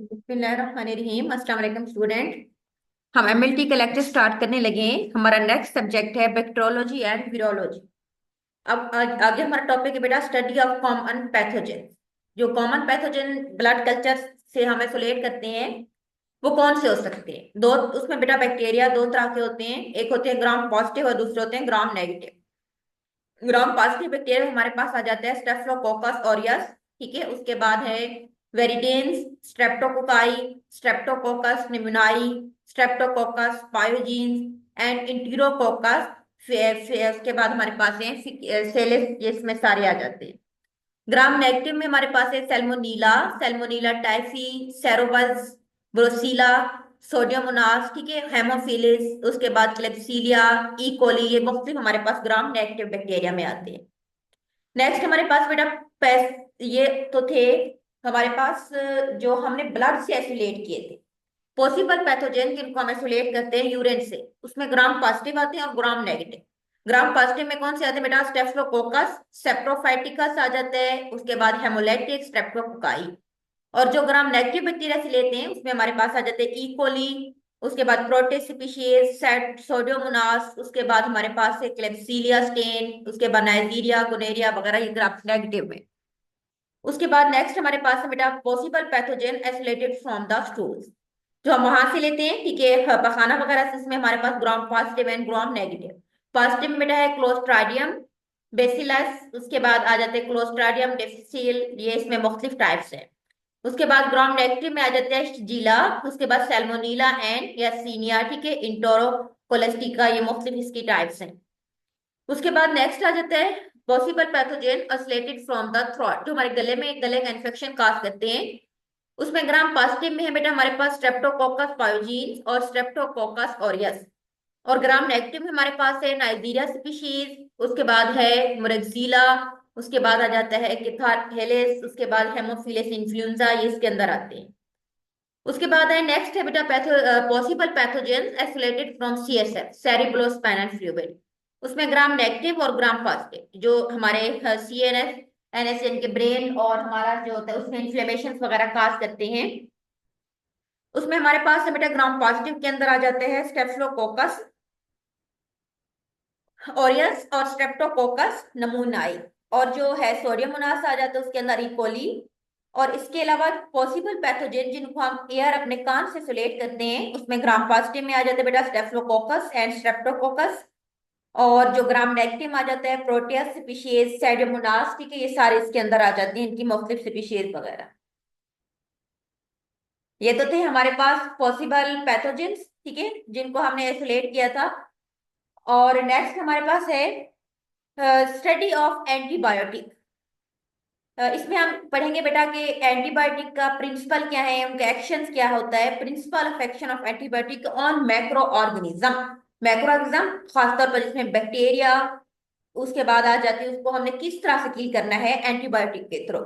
बिस्मिल्लाहिर्रहमानिर्रहीम। अस्सलाम वालेकुम स्टूडेंट। हम एमएलटी का लेक्चर स्टार्ट करने लगे हैं। हमारा नेक्स्ट सब्जेक्ट है बैक्टीरियोलॉजी एंड वीरोलॉजी। अब आगे हमारा टॉपिक है बेटा स्टडी ऑफ कॉमन पैथोजन। जो कॉमन पैथोजन ब्लड कल्चर से हम आइसोलेट करते हैं वो कौन से हो सकते हैं? दो उसमें बेटा बैक्टीरिया दो तरह के होते हैं, एक होते हैं ग्राम पॉजिटिव और दूसरे होते हैं gram negative. Gram positive bacteria हमारे पास आ जाता है स्टेफिलोकोकस ऑरियस, ठीक है। उसके बाद है viridans, streptococci, streptococcus pneumoniae, streptococcus pyogenes and enterococcus. उसके बाद हमारे पास है सेलेस, जिसमें सारे आ जाते हैं। ग्राम नेगेटिव में हमारे पास है सैल्मोनीला, सैल्मोनीला टाइफी, सेरोबस, ब्रोसीला, सोडियोमोनास, ठीक है, हेमोफिलिस। उसके बाद क्लेब्सिलिया, ई कोली, ये मुख्तलिफ हमारे पास ग्राम नेगेटिव बैक्टीरिया में आते हैं। नेक्स्ट हमारे पास बेटा ये तो थे हमारे पास जो हमने ब्लड से आइसोलेट किए थे पॉसिबल पैथोजन, जिनको हम आइसोलेट करते हैं यूरिन से। उसमें ग्राम पॉजिटिव आते हैं और ग्राम नेगेटिव। ग्राम पॉजिटिव में कौन से आते हैं बेटा? स्टेफिलोकोकस, सेप्रोफाइटिकस आ जाता है। उसके बाद हेमोलैटिक, स्ट्रेप्टोकोकाई। और जो ग्राम नेगेटिव बैक्टीरिया से लेते हैं उसमें हमारे पास आ जाते हैं ई कोली, उसके बाद प्रोटिस स्पीशीज, सोडियोमोनास। उसके बाद हमारे पास है क्लेब्सिलिया स्टेन, उसके बाद नाइजीरिया, गोनेरिया वगैरह, ये ग्राम नेगेटिव में। उसके बाद नेक्स्ट हमारे पास है बेटा possible pathogen isolated from the stools, जो हम वहां से लेते हैं, ठीक है, पखाना वगैरह से। इसमें हमारे पास gram positive and gram negative. Positive में बेटा है क्लोस्ट्राडियम बेसिलस, उसके बाद आ जाते हैं क्लोस्ट्राडियम डिफिसिल, ये इसमें मुख्तलिफ टाइप्स हैं। उसके बाद ग्राम नेगेटिव में आ जाते हैं शिजीला, उसके बाद सैल्मोनीला एंड यासीनिया, ठीक है, इंटोरो कोलेस्टिका, ये मुख्तलिफ इसकी टाइप्स हैं। उसके बाद नेक्स्ट आ जाता है possible pathogen isolated from the throat, जो हमारे गले का इन्फेक्शन काज करते हैं। उसमें ग्राम पॉजिटिव में है बेटा हमारे पास स्ट्रेप्टोकोकस पायोजीन्स और स्ट्रेप्टोकोकस ऑरियस। और ग्राम नेगेटिव में हमारे पास है नाइजीरिया स्पीशीज, उसके बाद है मुरगजीला, उसके बाद आ जाता है किथाहेलिस, उसके बाद हेमोफिलस इन्फ्लुएंजा, ये इसके अंदर आते हैं। उसके बाद है नेक्स्ट है बेटा possible pathogens isolated from CSF, cerebrospinal fluid. उसमें ग्राम नेगेटिव और ग्राम पॉजिटिव, जो हमारे सीएनएस एनएसएन के ब्रेन और हमारा जो होता है उसमें इन्फ्लेमेशन वगैरह काज करते हैं। उसमें हमारे पास है बेटा ग्राम पॉजिटिव के अंदर आ जाते हैं स्टेफिलोकोकस ऑरियस और स्ट्रेप्टोकोकस नमूनाई। और जो है सोडियम मोनास आ जाता है उसके अंदर इकोली। और इसके अलावा पॉसिबल पैथोजन जिनको हम एयर अपने कान से सुलेट करते हैं उसमें ग्राम पॉजिटिव में आ जाते हैं बेटा स्टेफिलोकोकस एंड स्ट्रेप्टोकोकस। और जो ग्राम नेगेटिव आ जाता है प्रोटियस स्पीशीज, सैडोमोनास, ठीक है, ये सारे इसके अंदर आ जाती हैं, इनकी मुख्तलिफ स्पीशीज वगैरह। ये तो थे हमारे पास पॉसिबल पैथोजेंस, ठीक है, जिनको हमने आइसोलेट किया था। और नेक्स्ट हमारे पास है स्टडी ऑफ एंटीबायोटिक। इसमें हम पढ़ेंगे बेटा कि एंटीबायोटिक का प्रिंसिपल क्या है, उनका एक्शंस क्या होता है, principle of action of antibiotic on macro organism. Macro organism खासतौर पर जिसमें बैक्टीरिया, उसके बाद आ जाती है उसको हमने किस तरह से किल करना है एंटीबायोटिक के थ्रू।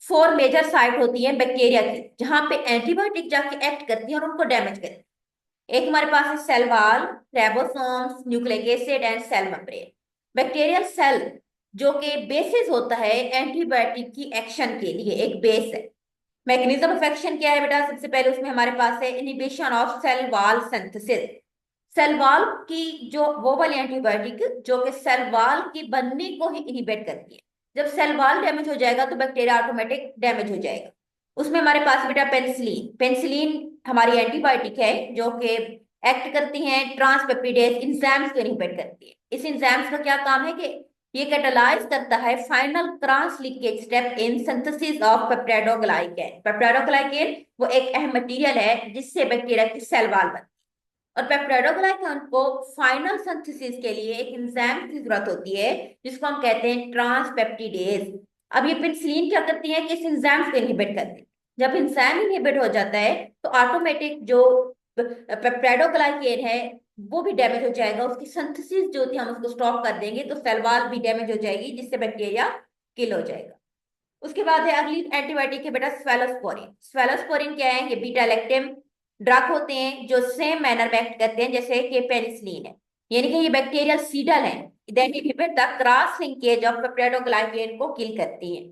फोर मेजर साइट होती है बैक्टीरिया की जहां पे एंटीबायोटिक जाके एक्ट करती है और उनको डैमेज करती है। एक हमारे पास है cell wall, ribosomes, nucleic acid and cell membrane. Bacterial cell जो कि बेसिस होता है एंटीबायोटिक की एक्शन के लिए, एक बेस है। मैकेनिज्म ऑफ एक्शन क्या है बेटा? सबसे पहले उसमें हमारे पास है inhibition of cell wall synthesis. Cell wall की जो वो वाली एंटीबायोटिक जो कि सेल वॉल की बनने को ही इनिबिट करती है। जब सेल वॉल डैमेज हो जाएगा तो बैक्टीरिया ऑटोमेटिक डैमेज हो जाएगा। उसमें हमारे पास बेटा पेनिसिलिन, पेनिसिलिन हमारी एंटीबायोटिक है जो कि एक्ट करती हैं ट्रांसपेप्टिडेज इंजाइम्स को इनहिबिट करती है। इस इंजाइम्स का क्या काम है कि ये कैटालाइज करता है final cross linkage step in synthesis of peptidoglycan. Peptidoglycan वो एक अहम मटेरियल है जिससे बैक्टीरिया की सेल वॉल बनती है। और पेप्टाइडोग्लाइकेन को फाइनल सिंथेसिस के लिए एक एंजाइम की जरूरत होती है जिसको हम कहते हैं ट्रांसपेप्टिडेज। अब ये पेनिसिलिन क्या करती है कि इस एंजाइम को इनहिबिट करती है। जब एंजाइम इनहिबिट हो जाता है तो ऑटोमेटिक जो पेप्टाइडोग्लाइकेन है वो भी डैमेज हो जाएगा, उसकी सिंथेसिस जो थी हम उसको स्टॉप कर देंगे तो सेल वॉल भी डैमेज हो जाएगी जिससे बैक्टीरिया किल हो जाएगा। उसके बाद है अगली एंटीबायोटिक है बेटा स्वेलोस्पोरिन। स्वेलोस्पोरिन क्या है? ये बीटा लैक्टम ड्रग होते हैं जो सेम मैनर में एक्ट करते हैं जैसे कि पेनिसिलिन है, यानी कि ये बैक्टीरियल सीडल है, that inhibit the cross linkage of peptidoglycan को किल करती है।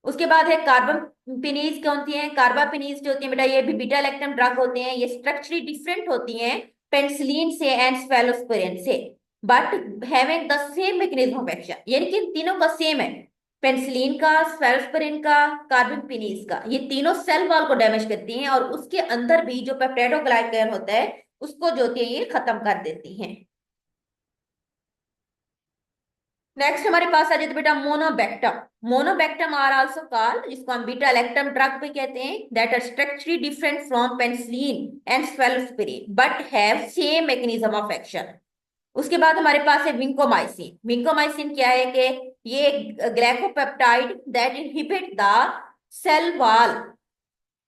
उसके बाद है कार्बापिनीज कौन सी है? कार्बापिनीज जो होती है बेटा ये भी बीटा लैक्टम ड्रग होते हैं, ये स्ट्रक्चरली डिफरेंट होती हैं पेनिसिलिन से एंड सेफलोस्पोरिन से, but having the same mechanism of action, यानी कि इन तीनों का सेम है, पेनिसिलिन का, सेफलोस्पोरिन का, कार्बापिनीज का, ये तीनों सेल वॉल को डैमेज करती हैं और उसके अंदर भी जो पेप्टाइडोग्लाइकन होता है उसको जो होती है ये खत्म कर देती हैं। नेक्स्ट हमारे पास आ जाए बेटा monobactam. Monobactam are also called, जिसको हम बीटा लैक्टम ड्रग भी कहते हैं, that are structurally different from penicillin and cephalosporin but have same mechanism of action. उसके बाद हमारे पास है विंकोमाइसिन। विंकोमाइसिन क्या है कि ये glycopeptide that inhibit the cell wall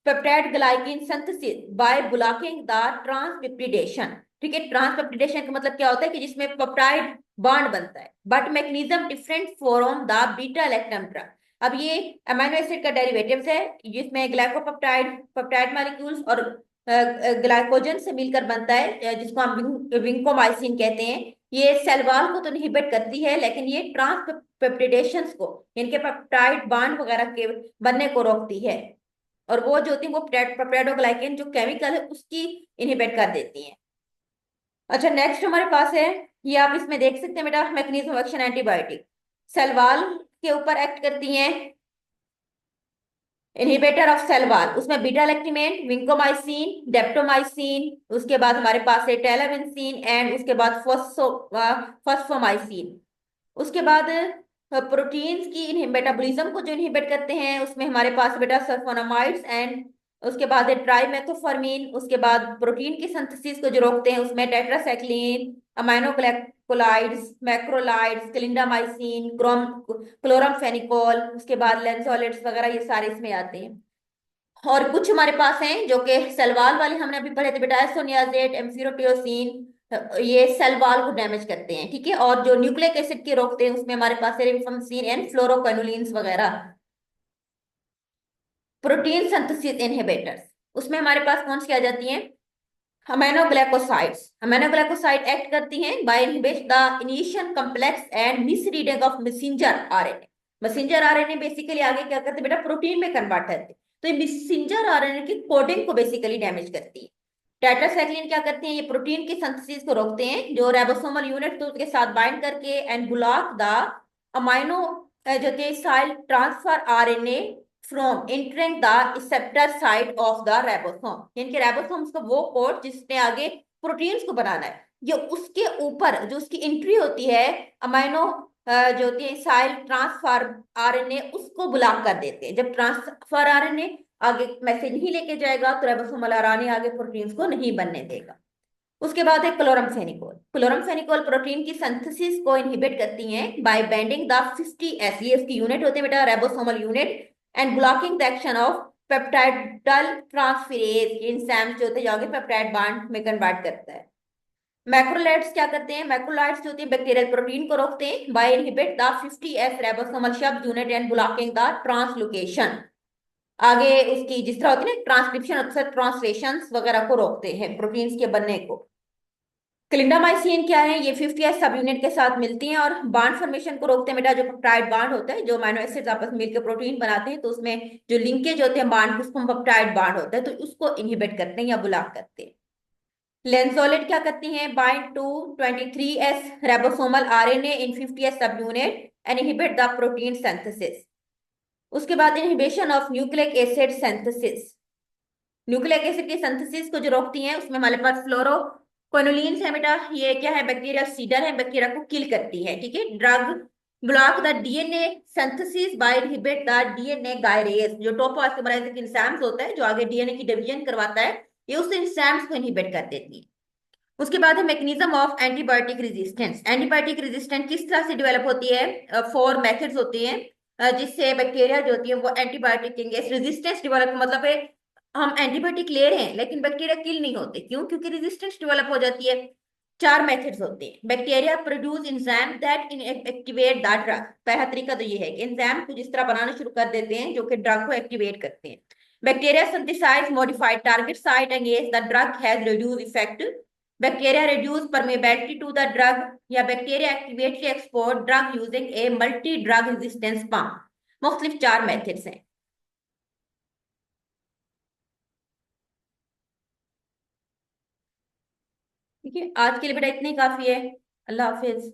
peptide glycan synthesis by blocking the transpeptidation. ठीक है, ट्रांसपेप्टिडेशन का मतलब क्या होता है कि जिसमें पेप्टाइड बॉन्ड बनता है, but mechanism different from the beta lactam drug. अब ये अमीनो एसिड का डेरिवेटिव्स है, जिसमें ग्लाइकोपेप्टाइड पेप्टाइड मॉलिक्यूल्स और ग्लाइकोजन से मिलकर बनता है, जिसको हम विंकोमाइसिन कहते हैं। ये सेल वॉल को तो इनहिबिट करती है, लेकिन ये ट्रांसपेप्टिडेशंस को, इनके पेप्टाइड बॉन्ड वगैरह के बनने को रोकती है, और वो जो होती है वो पेप्टाइडोग्लाइकन जो केमिकल है उसकी इनहिबिट कर देती है। अच्छा, नेक्स्ट हमारे पास है, ये आप इसमें देख सकते हैं बेटा, mechanism of action antibiotic cell wall के ऊपर एक्ट करती हैं, इनहिबिटर ऑफ सेल वॉल, उसमें बीटा लैक्टिमेन, विंकोमाइसिन, डेप्टोमाइसिन, उसके बाद हमारे पास है टेलाविंसिन एंड उसके बाद फॉस्फोमाइसिन। उसके बाद प्रोटीन्स की मेटाबॉलिज्म को जो इनहिबिट करते हैं उसमें हमारे पास बेटा सल्फोनामाइड्स एंड उसके बाद है ट्राइमेथोफर्मिन। उसके बाद प्रोटीन की सिंथेसिस को जो रोकते हैं उसमें टेट्रासाइक्लिन, अमाइनोग्लाइकोलाइड्स, मैक्रोलाइड्स, क्लिंडामाइसिन, क्लोरमफेनिकोल, उसके बाद लेंसोलेट्स वगैरह, ये सारे इसमें आते हैं। और कुछ हमारे पास हैं जो कि सेलवाल वाले हमने अभी पढ़े थे बेटा, एसोनियाजेट, एम्फिरोटियोसिन, ये सेल वॉल को डैमेज करते हैं। ठीक है, और जो न्यूक्लिक एसिड के रोकते हैं उसमें हमारे पास है रिफाम्पिसिन एंड फ्लोरोक्विनोलिन्स वगैरह। प्रोटीन सिंथेसिस इनहिबिटर्स, उसमें हमारे पास कौन सी आ जाती हैं? अमीनोग्लाइकोसाइड्स। अमीनोग्लाइकोसाइड एक्ट करती हैं by inhibit the initial complex and misreading of messenger RNA. Messenger RNA basically आगे क्या करते हैं बेटा, प्रोटीन में कन्वर्ट करते हैं, तो ये मैसेंजर आरएनए की कोडिंग को बेसिकली डैमेज करती है। टेट्रासाइक्लिन क्या करते हैं, ये प्रोटीन की सिंथेसिस को रोकते हैं जो राइबोसोमल यूनिट के साथ बाइंड करके एंड ब्लॉक द अमाइनो जो acyl transfer RNA from entering the receptor site of the ribosome, यानी कि राइबोसोम्स का वो कोड जिसने आगे प्रोटीन्स को बनाना है, ये उसके ऊपर जो उसकी एंट्री होती है अमाइनो जो होती है साइल ट्रांसफर आरएनए, उसको ब्लॉक कर देते हैं। जब ट्रांसफर आरएनए आगे मैसेज नहीं लेके जाएगा तो राइबोसोमल आरएनए आगे प्रोटीन्स को नहीं बनने देगा। उसके बाद है क्लोरमफेनिकोल। क्लोरमफेनिकोल प्रोटीन की सिंथेसिस को इनहिबिट करती हैं बाय बाइंडिंग द 50S, ये उसकी यूनिट होते हैं बेटा, ribosomal unit, and blocking the action of peptidyl transferase enzyme जो होते हैं जो आगे पेप्टाइड बॉन्ड में कन्वर्ट करता है। मैक्रोलाइड्स क्या करते हैं, मैक्रोलाइड्स जो होती है बैक्टीरियल प्रोटीन को रोकते हैं by inhibit the 50S ribosomal शब्द unit and blocking the translocation, आगे उसकी जिस तरह होती है ना ट्रांसक्रिप्शन अक्सर ट्रांसलेशन वगैरह को रोकते हैं प्रोटीन्स के बनने को। क्लिंडामाइसिन क्या है, ये 50S सब यूनिट के साथ मिलती हैं और बांड फॉर्मेशन को रोकते हैं बेटा, जो पेप्टाइड बांड होता है जो अमीनो एसिड्स आपस में मिलकर प्रोटीन बनाते हैं, तो उसमें जो लिंकेज होते हैं बांड, उसको पेप्टाइड बांड होता है, तो उसको इनहिबिट करते हैं या ब्लॉक करते हैं। लेंसोलेट क्या करती हैं, bind to 23S ribosomal RNA in 50S subunit and inhibit the protein synthesis. उसके बाद inhibition of nucleic acid synthesis, nucleic acid की सिंथेसिस को जो रोकती हैं उसमें हमारे पास फ्लोरोक्विनोलिन्स है बेटा, ये क्या है, बैक्टीरिया सीडर है, बैक्टीरिया को किल करती है। ठीक है, drug block the DNA synthesis by inhibit the DNA gyrase, जो टोपोआइसोमराइजिंग एंजाइम्स होता है जो आगे डीएनए की डिवीजन करवाता है, ये उस एंजाइम्स को इनहिबिट कर देती है। उसके बाद है mechanism of antibiotic resistance. Antibiotic resistance किस तरह से डेवलप होती है, 4 मेथड्स होती हैं जिससे बैक्टीरिया जो होती है वो एंटीबायोटिक रेजिस्टेंस डेवलप, मतलब है हम एंटीबायोटिक ले रहे हैं लेकिन बैक्टीरिया किल नहीं होते, क्यों? क्योंकि रेजिस्टेंस डेवलप हो जाती है। 4 मेथड्स होते हैं। Bacteria produce enzyme that activate the drug, पहला तरीका तो ये है कि एंजाइम को जिस तरह बनाना शुरू कर देते हैं जो कि ड्रग को एक्टिवेट करते हैं। Bacteria synthesize modified target site against the drug has reduce effect, bacteria reduce permeability to the drug, या bacteria activately export drug using a multi drug resistance pump, मुख्तलिफ 4 मेथड्स हैं। ठीक है, आज के लिए बेटा इतने ही काफी है। अल्लाह हाफिज।